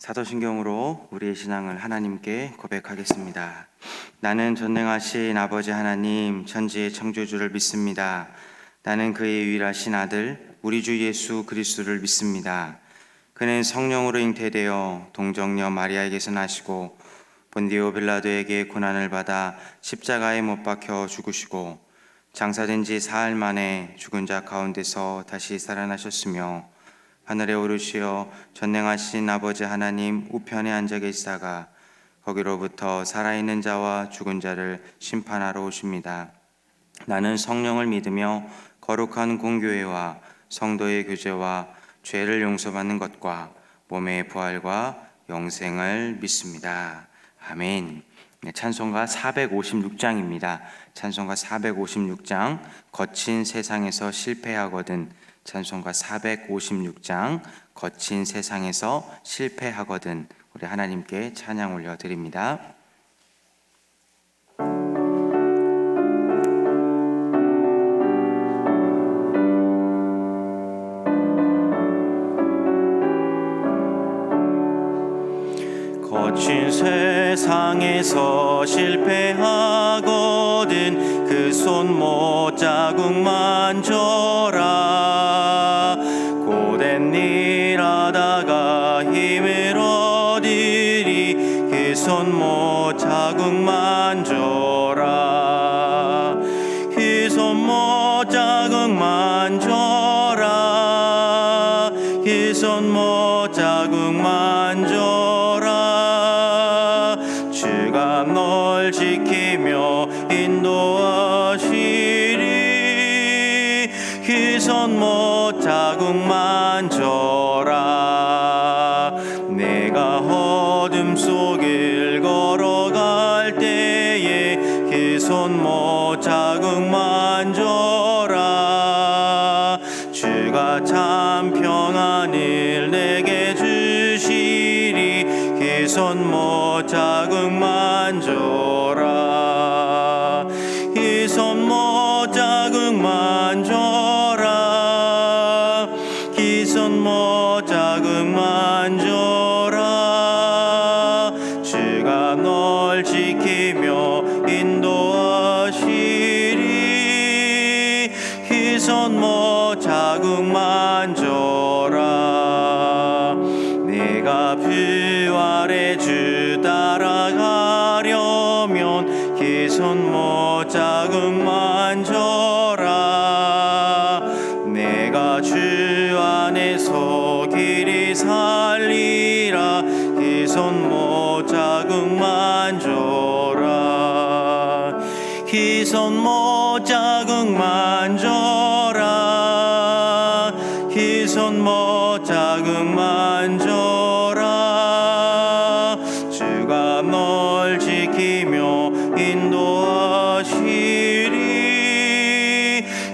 사도신경으로 우리의 신앙을 하나님께 고백하겠습니다. 나는 전능하신 아버지 하나님 천지의 창조주를 믿습니다. 나는 그의 유일하신 아들 우리 주 예수 그리스도를 믿습니다. 그는 성령으로 잉태되어 동정녀 마리아에게서 나시고 본디오 빌라도에게 고난을 받아 십자가에 못 박혀 죽으시고 장사된 지 사흘 만에 죽은 자 가운데서 다시 살아나셨으며 하늘에 오르시어 전능하신 아버지 하나님 우편에 앉아 계시다가 거기로부터 살아있는 자와 죽은 자를 심판하러 오십니다. 나는 성령을 믿으며 거룩한 공교회와 성도의 교제와 죄를 용서받는 것과 몸의 부활과 영생을 믿습니다. 아멘. 찬송가 456장입니다. 찬송가 456장 거친 세상에서 실패하거든. 찬송가 456장 거친 세상에서 실패하거든. 우리 하나님께 찬양 올려드립니다. 거친 세상에서 실패하거든 그 손 못 자국 만져라. 고된 일 하다가 힘을 얻으리 그 손 못 자국 만져라. 그 손 못 자국 만져라. 그 손 못 자국 만져라. 주가 널 지키며 인도하시리. 그 손 못 자국 만져라. 내가 어둠 속을 걸어갈 때에 그 손 못 자국 만져라. 주가 참 평안을 내게 주시리. 그 손 못 자국 만져라. 그 손 못 자국 만져라. 그 손 못 자국 만져라. 주가 널 지키며 인도하시리. 그 손 못 자국 만져라. 내가 부활의 주 따라가려면 그 손 못 자국 만져라. 내가 주 안에서 길이 살리라. 그 손 못 자국 만져라. 그 손 못 자국 만져라. 그 손 못 자국 만져라. 주가 널 지키며 인도하시리.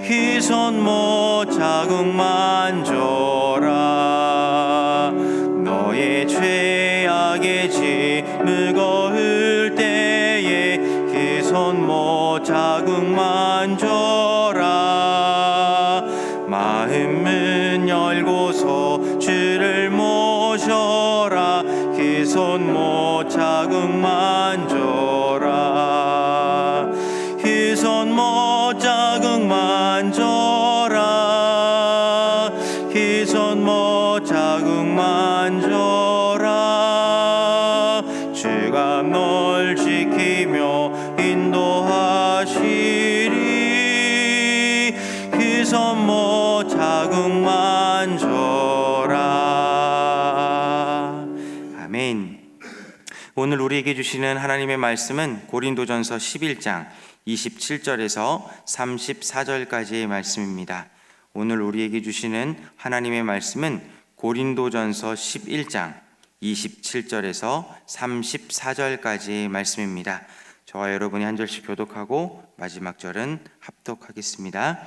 그 손 못 자국 만져라. 너의 죄악의 짐 무거울 때에 그 손 못 자국 만져라. 마음 문 열고서 주를 모셔라. 그 손 못 자국 만져라. 그 손 못 자국 만져라. 그 손 못 자국 만져라. 주가 널 지키며 인도하시리. 그 손 못 자국 만져라. 아멘. 오늘 우리에게 주시는 하나님의 말씀은 고린도전서 11장 27절에서 34절까지의 말씀입니다. 오늘 우리에게 주시는 하나님의 말씀은 고린도전서 11장 27절에서 34절까지의 말씀입니다. 저와 여러분이 한 절씩 교독하고 마지막 절은 합독하겠습니다.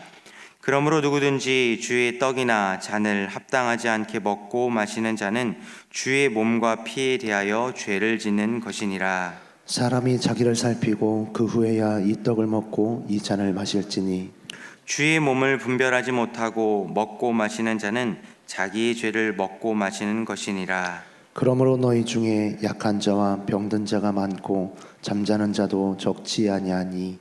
그러므로 누구든지 주의 떡이나 잔을 합당하지 않게 먹고 마시는 자는 주의 몸과 피에 대하여 죄를 짓는 것이니라. 사람이 자기를 살피고 그 후에야 이 떡을 먹고 이 잔을 마실지니 주의 몸을 분별하지 못하고 먹고 마시는 자는 자기의 죄를 먹고 마시는 것이니라. 그러므로 너희 중에 약한 자와 병든 자가 많고 잠자는 자도 적지 아니하니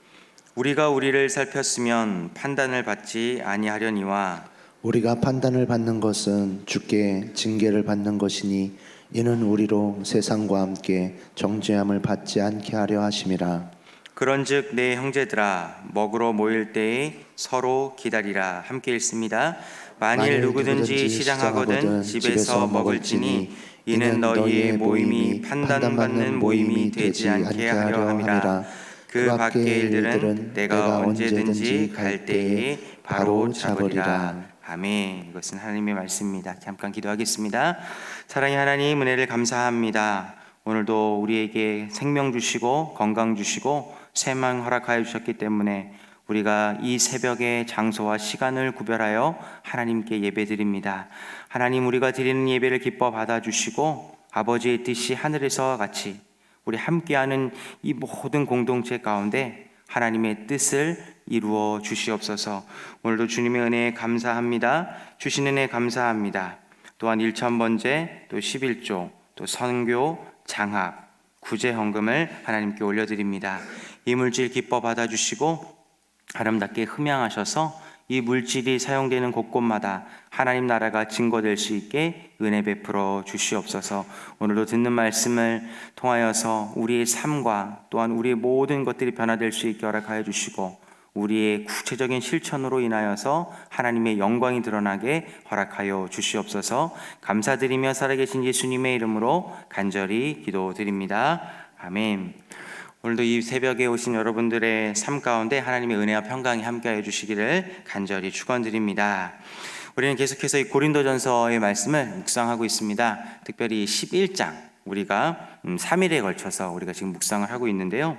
우리가 우리를 살폈으면 판단을 받지 아니하려니와 우리가 판단을 받는 것은 주께 징계를 받는 것이니 이는 우리로 세상과 함께 정죄함을 받지 않게 하려 하심이라. 그런즉 내 형제들아 먹으러 모일 때에 서로 기다리라. 함께 읽습니다. 만일 누구든지 시장하거든 집에서 먹을지니 이는 너희의 모임이 판단받는 모임이 되지 않게 하려 함이라. 그 밖의 일들은 내가 언제든지 갈 때에 바로 잡으리라. 아멘. 이것은 하나님의 말씀입니다. 잠깐 기도하겠습니다. 사랑의 하나님, 은혜를 감사합니다. 오늘도 우리에게 생명 주시고 건강 주시고 새망 허락하여 주셨기 때문에 우리가 이 새벽에 장소와 시간을 구별하여 하나님께 예배드립니다. 하나님, 우리가 드리는 예배를 기뻐 받아주시고 아버지의 뜻이 하늘에서와 같이 우리 함께하는 이 모든 공동체 가운데 하나님의 뜻을 이루어 주시옵소서. 오늘도 주님의 은혜에 감사합니다. 주신 은혜 감사합니다. 또한 1,000번째 또 11조 또 선교 장학 구제 헌금을 하나님께 올려드립니다. 이 물질 기뻐 받아주시고 아름답게 흠양하셔서 이 물질이 사용되는 곳곳마다 하나님 나라가 증거될 수 있게 은혜 베풀어 주시옵소서. 오늘도 듣는 말씀을 통하여서 우리의 삶과 또한 우리의 모든 것들이 변화될 수 있게 허락하여 주시고 우리의 구체적인 실천으로 인하여서 하나님의 영광이 드러나게 허락하여 주시옵소서. 감사드리며 살아계신 예수님의 이름으로 간절히 기도드립니다. 아멘. 오늘도 이 새벽에 오신 여러분들의 삶 가운데 하나님의 은혜와 평강이 함께하여 주시기를 간절히 축원드립니다. 우리는 계속해서 이 고린도전서의 말씀을 묵상하고 있습니다. 특별히 11장 우리가 3일에 걸쳐서 우리가 지금 묵상을 하고 있는데요.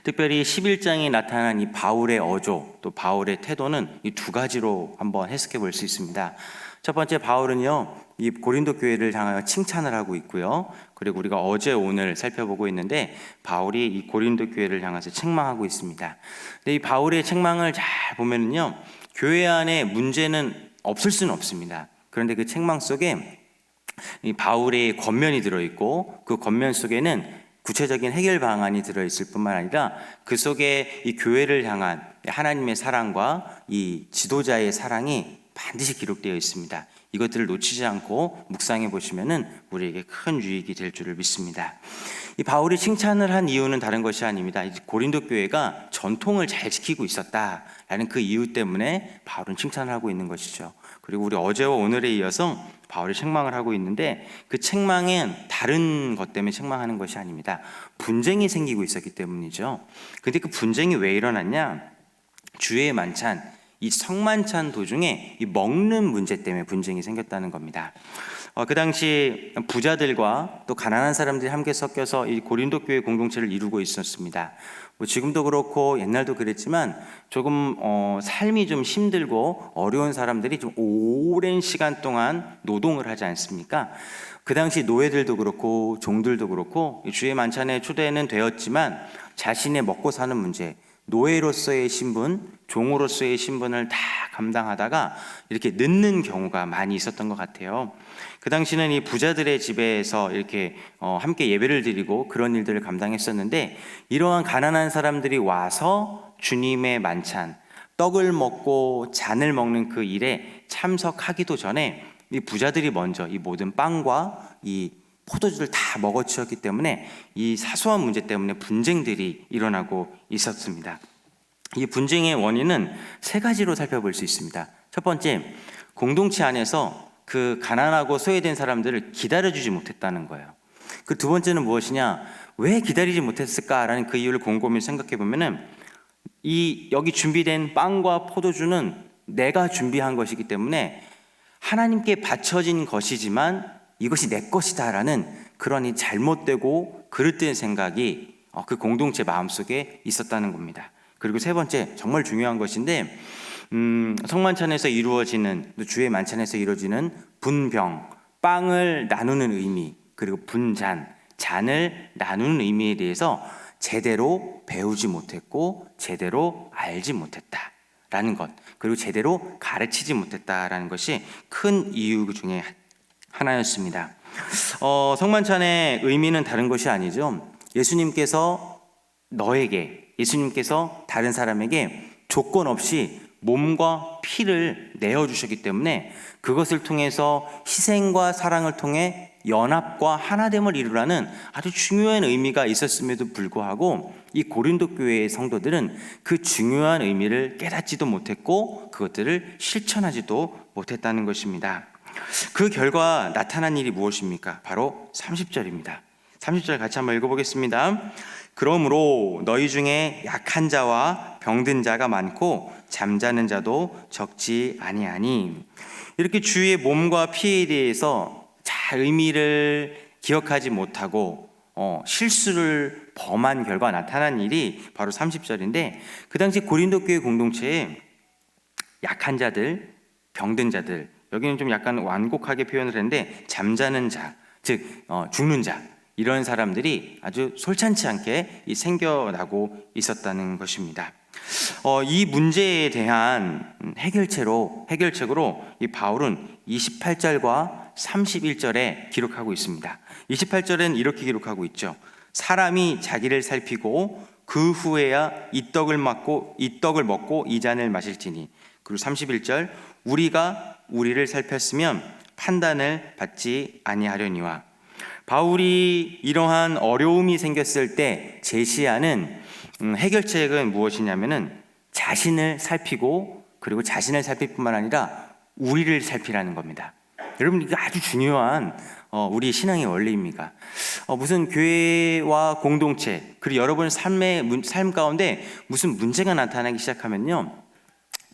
특별히 11장에 나타난 이 바울의 어조 또 바울의 태도는 이 두 가지로 한번 해석해 볼 수 있습니다. 첫 번째, 바울은요 이 고린도 교회를 향하여 칭찬을 하고 있고요. 그리고 우리가 어제 오늘 살펴보고 있는데 바울이 이 고린도 교회를 향해서 책망하고 있습니다. 근데 이 바울의 책망을 잘 보면은요 교회 안에 문제는 없을 수는 없습니다. 그런데 그 책망 속에 이 바울의 권면이 들어있고 그 권면 속에는 구체적인 해결 방안이 들어있을 뿐만 아니라 그 속에 이 교회를 향한 하나님의 사랑과 이 지도자의 사랑이 반드시 기록되어 있습니다. 이것들을 놓치지 않고 묵상해 보시면은 우리에게 큰 유익이 될 줄을 믿습니다. 이 바울이 칭찬을 한 이유는 다른 것이 아닙니다. 고린도 교회가 전통을 잘 지키고 있었다라는 그 이유 때문에 바울은 칭찬을 하고 있는 것이죠. 그리고 우리 어제와 오늘에 이어서 바울이 책망을 하고 있는데 그 책망은 다른 것 때문에 책망하는 것이 아닙니다. 분쟁이 생기고 있었기 때문이죠. 근데 그 분쟁이 왜 일어났냐? 주의 만찬, 이 성만찬 도중에 이 먹는 문제 때문에 분쟁이 생겼다는 겁니다. 그 당시 부자들과 또 가난한 사람들이 함께 섞여서 이 고린도 교회 공동체를 이루고 있었습니다. 지금도 그렇고 옛날도 그랬지만 조금 삶이 좀 힘들고 어려운 사람들이 좀 오랜 시간 동안 노동을 하지 않습니까? 그 당시 노예들도 그렇고 종들도 그렇고 주의 만찬에 초대는 되었지만 자신의 먹고 사는 문제, 노예로서의 신분, 종으로서의 신분을 다 감당하다가 이렇게 늦는 경우가 많이 있었던 것 같아요. 그 당시는 이 부자들의 집에서 이렇게 함께 예배를 드리고 그런 일들을 감당했었는데 이러한 가난한 사람들이 와서 주님의 만찬, 떡을 먹고 잔을 먹는 그 일에 참석하기도 전에 이 부자들이 먼저 이 모든 빵과 이 포도주를 다 먹어치웠기 때문에 이 사소한 문제 때문에 분쟁들이 일어나고 있었습니다. 이 분쟁의 원인은 세 가지로 살펴볼 수 있습니다. 첫 번째, 공동체 안에서 그 가난하고 소외된 사람들을 기다려주지 못했다는 거예요. 그 두 번째는 무엇이냐? 왜 기다리지 못했을까라는 그 이유를 곰곰이 생각해 보면은 여기 준비된 빵과 포도주는 내가 준비한 것이기 때문에 하나님께 바쳐진 것이지만 이것이 내 것이다라는 그런 이 잘못되고 그릇된 생각이 그 공동체 마음속에 있었다는 겁니다. 그리고 세 번째, 정말 중요한 것인데 성만찬에서 이루어지는 주의 만찬에서 이루어지는 분병, 빵을 나누는 의미, 그리고 분잔, 잔을 나누는 의미에 대해서 제대로 배우지 못했고 제대로 알지 못했다라는 것, 그리고 제대로 가르치지 못했다라는 것이 큰 이유 중에 하나였습니다. 성만찬의 의미는 다른 것이 아니죠. 예수님께서 다른 사람에게 조건 없이 몸과 피를 내어주셨기 때문에 그것을 통해서 희생과 사랑을 통해 연합과 하나됨을 이루라는 아주 중요한 의미가 있었음에도 불구하고 이 고린도 교회의 성도들은 그 중요한 의미를 깨닫지도 못했고 그것들을 실천하지도 못했다는 것입니다. 그 결과 나타난 일이 무엇입니까? 바로 30절입니다. 30절 같이 한번 읽어보겠습니다. 그러므로 너희 중에 약한 자와 병든 자가 많고 잠자는 자도 적지 아니하니. 이렇게 주의 몸과 피에 대해서 잘 의미를 기억하지 못하고 실수를 범한 결과 나타난 일이 바로 30절인데, 그 당시 고린도 교회 공동체에 약한 자들, 병든 자들, 여기는 좀 약간 완곡하게 표현을 했는데 잠자는 자, 즉 죽는 자, 이런 사람들이 아주 솔찬치 않게 생겨나고 있었다는 것입니다. 이 문제에 대한 해결책으로 이 바울은 28절과 31절에 기록하고 있습니다. 28절엔 이렇게 기록하고 있죠. 사람이 자기를 살피고 그 후에야 이 떡을 먹고 이 잔을 마실지니. 그리고 31절, 우리가 우리를 살폈으면 판단을 받지 아니하려니와. 바울이 이러한 어려움이 생겼을 때 제시하는 해결책은 무엇이냐면은 자신을 살피고, 그리고 자신을 살필 뿐만 아니라 우리를 살피라는 겁니다. 여러분, 이게 아주 중요한 우리 신앙의 원리입니다. 무슨 교회와 공동체, 그리고 여러분의 삶 가운데 무슨 문제가 나타나기 시작하면요,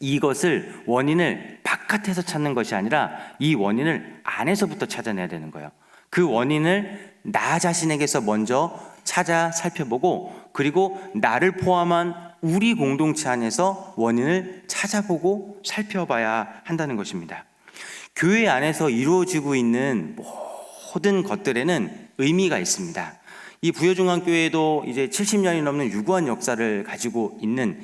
이것을 원인을 바깥에서 찾는 것이 아니라 이 원인을 안에서부터 찾아내야 되는 거예요. 그 원인을 나 자신에게서 먼저 찾아 살펴보고, 그리고 나를 포함한 우리 공동체 안에서 원인을 찾아보고 살펴봐야 한다는 것입니다. 교회 안에서 이루어지고 있는 모든 것들에는 의미가 있습니다. 이 부여중앙교회도 이제 70년이 넘는 유구한 역사를 가지고 있는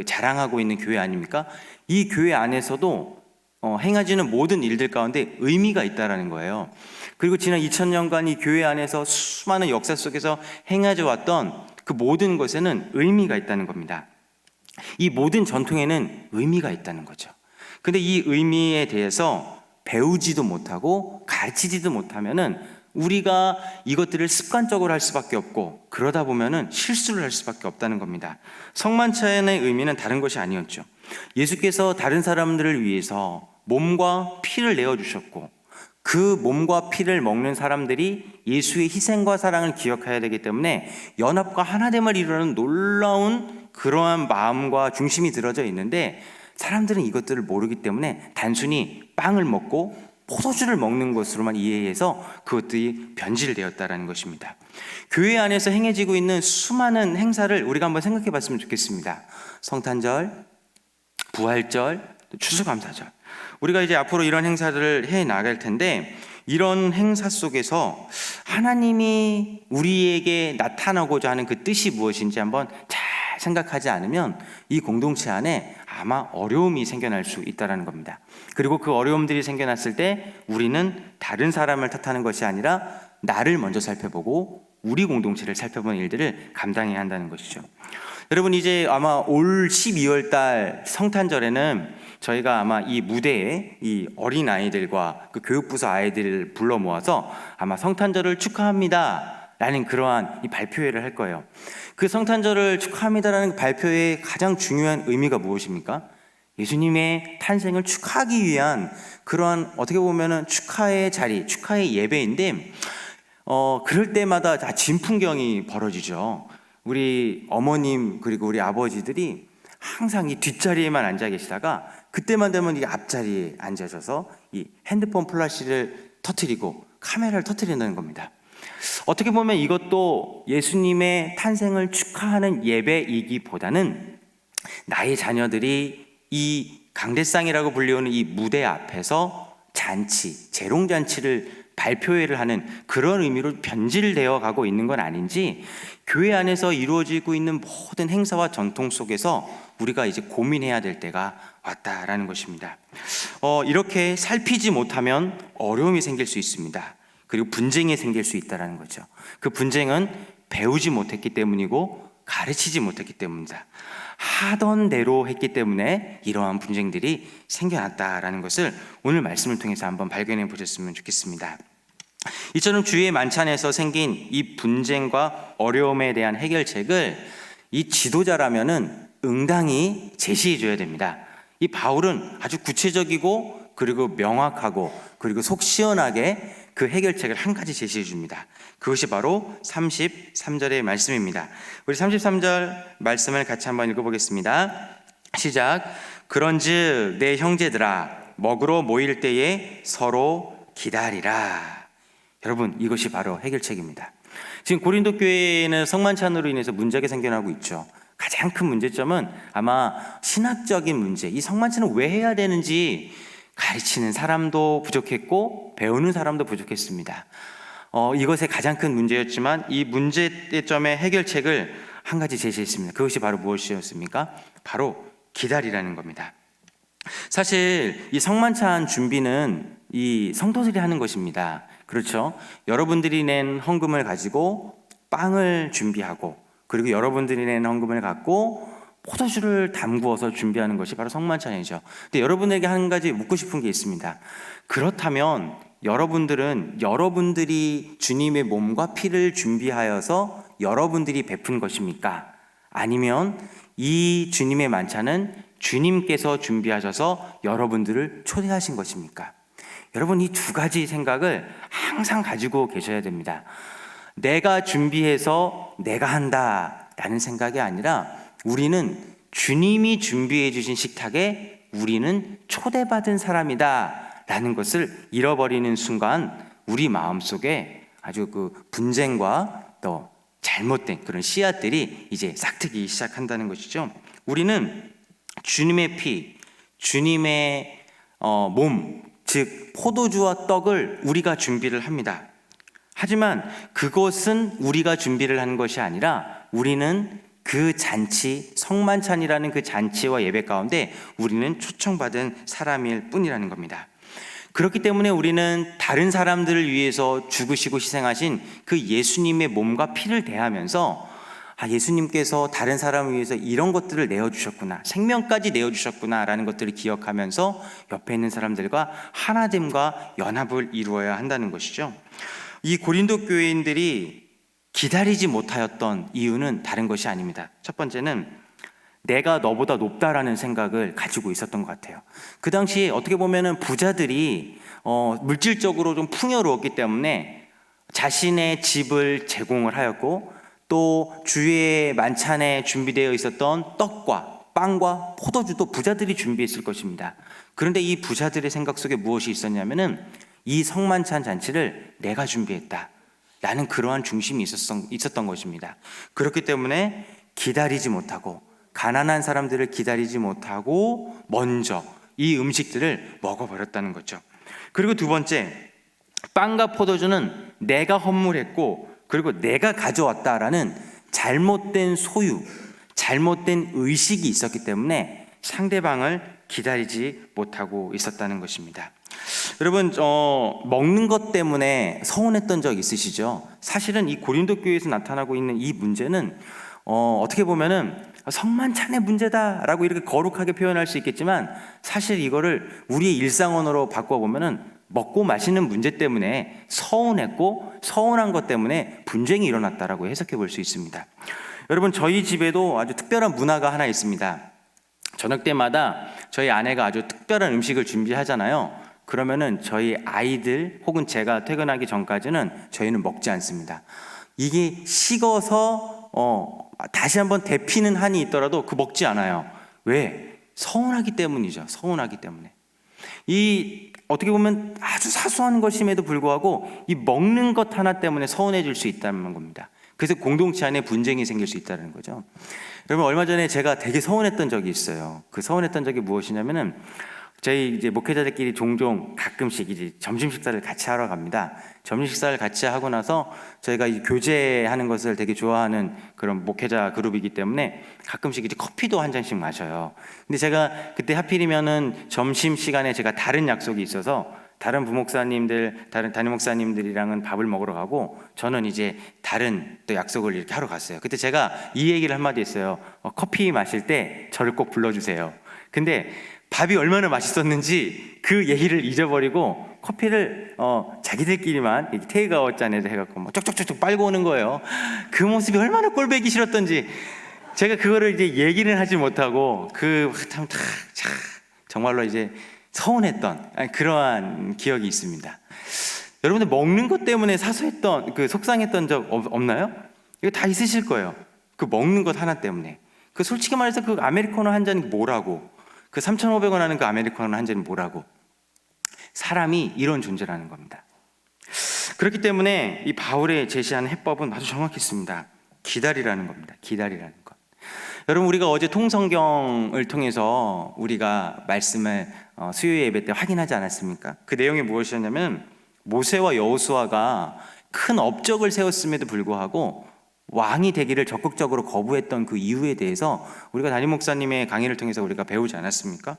자랑하고 있는 교회 아닙니까? 이 교회 안에서도 행해지는 모든 일들 가운데 의미가 있다라는 거예요. 그리고 지난 2000년간 이 교회 안에서 수많은 역사 속에서 행해져 왔던 그 모든 것에는 의미가 있다는 겁니다. 이 모든 전통에는 의미가 있다는 거죠. 근데 이 의미에 대해서 배우지도 못하고 가르치지도 못하면은 우리가 이것들을 습관적으로 할 수밖에 없고, 그러다 보면은 실수를 할 수밖에 없다는 겁니다. 성만찬의 의미는 다른 것이 아니었죠. 예수께서 다른 사람들을 위해서 몸과 피를 내어주셨고, 그 몸과 피를 먹는 사람들이 예수의 희생과 사랑을 기억해야 되기 때문에 연합과 하나됨을 이루는 놀라운 그러한 마음과 중심이 들어져 있는데, 사람들은 이것들을 모르기 때문에 단순히 빵을 먹고 포도주를 먹는 것으로만 이해해서 그것들이 변질되었다라는 것입니다. 교회 안에서 행해지고 있는 수많은 행사를 우리가 한번 생각해 봤으면 좋겠습니다. 성탄절, 부활절, 추수감사절. 우리가 이제 앞으로 이런 행사들을 해 나갈 텐데, 이런 행사 속에서 하나님이 우리에게 나타나고자 하는 그 뜻이 무엇인지 한번 잘 생각하지 않으면 이 공동체 안에 아마 어려움이 생겨날 수 있다는 겁니다. 그리고 그 어려움들이 생겨났을 때 우리는 다른 사람을 탓하는 것이 아니라 나를 먼저 살펴보고 우리 공동체를 살펴보는 일들을 감당해야 한다는 것이죠. 여러분, 이제 아마 올 12월 달 성탄절에는 저희가 아마 이 무대에 이 어린 아이들과 그 교육부서 아이들을 불러 모아서 아마 성탄절을 축하합니다 라는 그러한 이 발표회를 할 거예요. 그 성탄절을 축하합니다라는 발표회의 가장 중요한 의미가 무엇입니까? 예수님의 탄생을 축하하기 위한 그러한, 어떻게 보면은 축하의 자리, 축하의 예배인데, 그럴 때마다 다 진풍경이 벌어지죠. 우리 어머님 그리고 우리 아버지들이 항상 이 뒷자리에만 앉아 계시다가 그때만 되면 이 앞자리에 앉으셔서 이 핸드폰 플래시를 터뜨리고 카메라를 터뜨린다는 겁니다. 어떻게 보면 이것도 예수님의 탄생을 축하하는 예배이기보다는 나의 자녀들이 이 강대상이라고 불리우는 이 무대 앞에서 잔치, 재롱잔치를 발표회를 하는 그런 의미로 변질되어 가고 있는 건 아닌지, 교회 안에서 이루어지고 있는 모든 행사와 전통 속에서 우리가 이제 고민해야 될 때가 왔다라는 것입니다. 이렇게 살피지 못하면 어려움이 생길 수 있습니다. 그리고 분쟁이 생길 수 있다는 거죠. 그 분쟁은 배우지 못했기 때문이고 가르치지 못했기 때문이다. 하던 대로 했기 때문에 이러한 분쟁들이 생겨났다라는 것을 오늘 말씀을 통해서 한번 발견해 보셨으면 좋겠습니다. 이처럼 주의 만찬에서 생긴 이 분쟁과 어려움에 대한 해결책을 이 지도자라면은 응당히 제시해 줘야 됩니다. 이 바울은 아주 구체적이고 그리고 명확하고 그리고 속 시원하게 그 해결책을 한 가지 제시해 줍니다. 그것이 바로 33절의 말씀입니다. 우리 33절 말씀을 같이 한번 읽어보겠습니다. 시작. 그런즉 내 형제들아 먹으러 모일 때에 서로 기다리라. 여러분, 이것이 바로 해결책입니다. 지금 고린도 교회에는 성만찬으로 인해서 문제가 생겨나고 있죠. 가장 큰 문제점은 아마 신학적인 문제, 이 성만찬을 왜 해야 되는지 가르치는 사람도 부족했고 배우는 사람도 부족했습니다. 이것의 가장 큰 문제였지만 이 문제점의 해결책을 한 가지 제시했습니다. 그것이 바로 무엇이었습니까? 바로 기다리라는 겁니다. 사실 이 성만찬 준비는 이 성도들이 하는 것입니다. 그렇죠? 여러분들이 낸 헌금을 가지고 빵을 준비하고 그리고 여러분들이 낸 헌금을 갖고 포도주를 담구어서 준비하는 것이 바로 성만찬이죠. 근데 여러분에게 한 가지 묻고 싶은 게 있습니다. 그렇다면 여러분들은 여러분들이 주님의 몸과 피를 준비하여서 여러분들이 베푼 것입니까? 아니면 이 주님의 만찬은 주님께서 준비하셔서 여러분들을 초대하신 것입니까? 여러분, 이 두 가지 생각을 항상 가지고 계셔야 됩니다. 내가 준비해서 내가 한다라는 생각이 아니라 우리는 주님이 준비해 주신 식탁에 우리는 초대받은 사람이다 라는 것을 잃어버리는 순간 우리 마음속에 아주 그 분쟁과 또 잘못된 그런 씨앗들이 이제 싹트기 시작한다는 것이죠. 우리는 주님의 피, 주님의 몸, 즉 포도주와 떡을 우리가 준비를 합니다. 하지만 그것은 우리가 준비를 하는 것이 아니라 우리는 그 잔치, 성만찬이라는 그 잔치와 예배 가운데 우리는 초청받은 사람일 뿐이라는 겁니다. 그렇기 때문에 우리는 다른 사람들을 위해서 죽으시고 희생하신 그 예수님의 몸과 피를 대하면서 예수님께서 다른 사람을 위해서 이런 것들을 내어주셨구나, 생명까지 내어주셨구나 라는 것들을 기억하면서 옆에 있는 사람들과 하나됨과 연합을 이루어야 한다는 것이죠. 이 고린도 교회인들이 기다리지 못하였던 이유는 다른 것이 아닙니다. 첫 번째는 내가 너보다 높다라는 생각을 가지고 있었던 것 같아요. 그 당시에 어떻게 보면은 부자들이 물질적으로 좀 풍요로웠기 때문에 자신의 집을 제공을 하였고 또 주의 만찬에 준비되어 있었던 떡과 빵과 포도주도 부자들이 준비했을 것입니다. 그런데 이 부자들의 생각 속에 무엇이 있었냐면은 이 성만찬 잔치를 내가 준비했다 라는 그러한 중심이 있었던 것입니다. 그렇기 때문에 기다리지 못하고 가난한 사람들을 기다리지 못하고 먼저 이 음식들을 먹어버렸다는 거죠. 그리고 두 번째, 빵과 포도주는 내가 헌물했고 그리고 내가 가져왔다라는 잘못된 소유, 잘못된 의식이 있었기 때문에 상대방을 기다리지 못하고 있었다는 것입니다. 여러분, 먹는 것 때문에 서운했던 적 있으시죠? 사실은 이 고린도 교회에서 나타나고 있는 이 문제는 어떻게 보면은 성만찬의 문제다라고 이렇게 거룩하게 표현할 수 있겠지만 사실 이거를 우리의 일상언어로 바꿔보면은 먹고 마시는 문제 때문에 서운했고 서운한 것 때문에 분쟁이 일어났다라고 해석해 볼 수 있습니다. 여러분, 저희 집에도 아주 특별한 문화가 하나 있습니다. 저녁 때마다 저희 아내가 아주 특별한 음식을 준비하잖아요. 그러면은 저희 아이들 혹은 제가 퇴근하기 전까지는 저희는 먹지 않습니다. 이게 식어서 다시 한번 데피는 한이 있더라도 그 먹지 않아요. 왜? 서운하기 때문이죠. 서운하기 때문에. 이 어떻게 보면 아주 사소한 것임에도 불구하고 이 먹는 것 하나 때문에 서운해질 수 있다는 겁니다. 그래서 공동체 안에 분쟁이 생길 수 있다는 거죠. 여러분, 얼마 전에 제가 되게 서운했던 적이 있어요. 그 서운했던 적이 무엇이냐면은 저희 이제 목회자들끼리 종종 가끔씩 이제 점심 식사를 같이 하러 갑니다. 점심 식사를 같이 하고 나서 저희가 이 교제하는 것을 되게 좋아하는 그런 목회자 그룹이기 때문에 가끔씩 이제 커피도 한 잔씩 마셔요. 근데 제가 그때 하필이면은 점심 시간에 제가 다른 약속이 있어서 다른 부목사님들, 다른 담임 목사님들이랑은 밥을 먹으러 가고 저는 이제 다른 또 약속을 이렇게 하러 갔어요. 그때 제가 이 얘기를 한마디 했어요. 커피 마실 때 저를 꼭 불러주세요. 근데 밥이 얼마나 맛있었는지 그 얘기를 잊어버리고 커피를 자기들끼리만 이렇게 테이크아웃 잔에서 해갖고 막 쪽쪽쪽쪽 빨고 오는 거예요. 그 모습이 얼마나 꼴보기 싫었던지 제가 그거를 이제 얘기를 하지 못하고 정말로 이제 서운했던 그러한 기억이 있습니다. 여러분들 먹는 것 때문에 사소했던 속상했던 적 없나요? 이거 다 있으실 거예요. 그 먹는 것 하나 때문에. 솔직히 말해서 그 아메리카노 한 잔이 뭐라고, 그 3,500원 하는 그 아메리카노 한 잔이 뭐라고. 사람이 이런 존재라는 겁니다. 그렇기 때문에 이 바울의 제시하는 해법은 아주 정확했습니다. 기다리라는 겁니다. 기다리라는 것. 여러분, 우리가 어제 통성경을 통해서 우리가 말씀을 수요 예배 때 확인하지 않았습니까? 그 내용이 무엇이었냐면 모세와 여호수아가 큰 업적을 세웠음에도 불구하고 왕이 되기를 적극적으로 거부했던 그 이유에 대해서 우리가 담임 목사님의 강의를 통해서 우리가 배우지 않았습니까?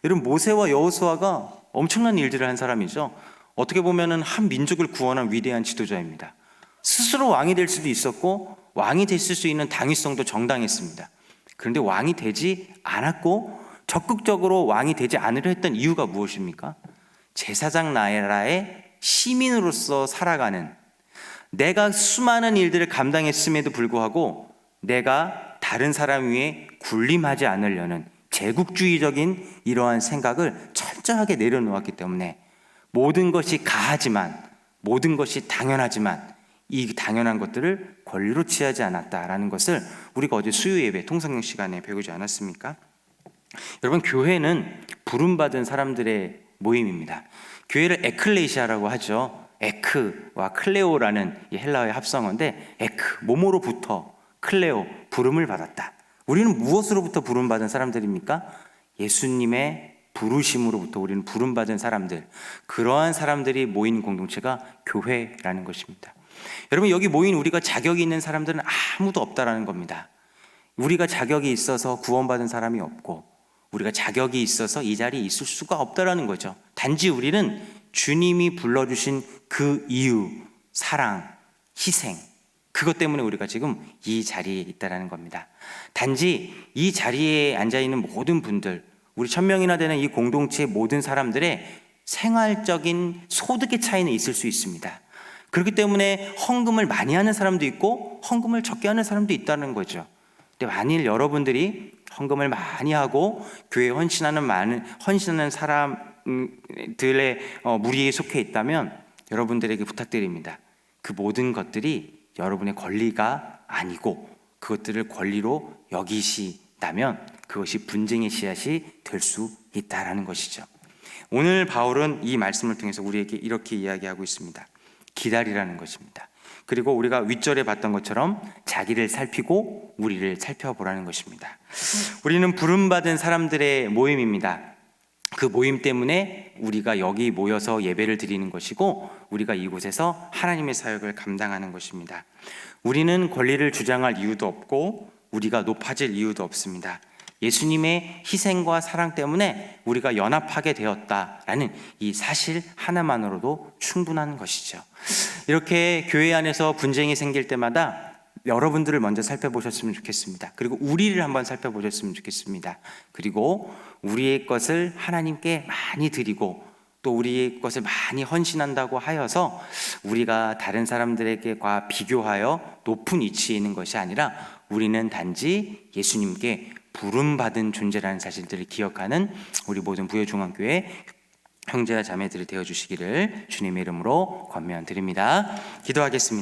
여러분, 모세와 여호수아가 엄청난 일들을 한 사람이죠. 어떻게 보면은 한 민족을 구원한 위대한 지도자입니다. 스스로 왕이 될 수도 있었고 왕이 됐을 수 있는 당위성도 정당했습니다. 그런데 왕이 되지 않았고 적극적으로 왕이 되지 않으려 했던 이유가 무엇입니까? 제사장 나라의 시민으로서 살아가는, 내가 수많은 일들을 감당했음에도 불구하고 내가 다른 사람 위에 군림하지 않으려는 제국주의적인 이러한 생각을 철저하게 내려놓았기 때문에 모든 것이 가하지만, 모든 것이 당연하지만 이 당연한 것들을 권리로 취하지 않았다라는 것을 우리가 어제 수요 예배 통성경 시간에 배우지 않았습니까? 여러분, 교회는 부름받은 사람들의 모임입니다. 교회를 에클레시아라고 하죠. 에크와 클레오라는 이 헬라어의 합성어인데, 에크, 몸으로부터, 클레오, 부름을 받았다. 우리는 무엇으로부터 부름받은 사람들입니까? 예수님의 부르심으로부터 우리는 부름받은 사람들, 그러한 사람들이 모인 공동체가 교회라는 것입니다. 여러분, 여기 모인 우리가 자격이 있는 사람들은 아무도 없다라는 겁니다. 우리가 자격이 있어서 구원받은 사람이 없고 우리가 자격이 있어서 이 자리에 있을 수가 없다라는 거죠. 단지 우리는 주님이 불러주신 그 이유, 사랑, 희생, 그것 때문에 우리가 지금 이 자리에 있다라는 겁니다. 단지 이 자리에 앉아있는 모든 분들, 우리 1,000명이나 되는 이 공동체의 모든 사람들의 생활적인 소득의 차이는 있을 수 있습니다. 그렇기 때문에 헌금을 많이 하는 사람도 있고 헌금을 적게 하는 사람도 있다는 거죠. 근데 만일 여러분들이 헌금을 많이 하고 교회에 헌신하는 사람들의 무리에 속해 있다면 여러분들에게 부탁드립니다. 그 모든 것들이 여러분의 권리가 아니고 그것들을 권리로 여기시다면 그것이 분쟁의 씨앗이 될 수 있다라는 것이죠. 오늘 바울은 이 말씀을 통해서 우리에게 이렇게 이야기하고 있습니다. 기다리라는 것입니다. 그리고 우리가 윗절에 봤던 것처럼 자기를 살피고 우리를 살펴보라는 것입니다. 우리는 부름받은 사람들의 모임입니다. 그 모임 때문에 우리가 여기 모여서 예배를 드리는 것이고 우리가 이곳에서 하나님의 사역을 감당하는 것입니다. 우리는 권리를 주장할 이유도 없고 우리가 높아질 이유도 없습니다. 예수님의 희생과 사랑 때문에 우리가 연합하게 되었다라는 이 사실 하나만으로도 충분한 것이죠. 이렇게 교회 안에서 분쟁이 생길 때마다 여러분들을 먼저 살펴보셨으면 좋겠습니다. 그리고 우리를 한번 살펴보셨으면 좋겠습니다. 그리고 우리의 것을 하나님께 많이 드리고 또 우리의 것을 많이 헌신한다고 하여서 우리가 다른 사람들에게과 비교하여 높은 위치에 있는 것이 아니라 우리는 단지 예수님께 부름받은 존재라는 사실들을 기억하는 우리 모든 부여중앙교회 형제와 자매들이 되어주시기를 주님의 이름으로 권면드립니다. 기도하겠습니다.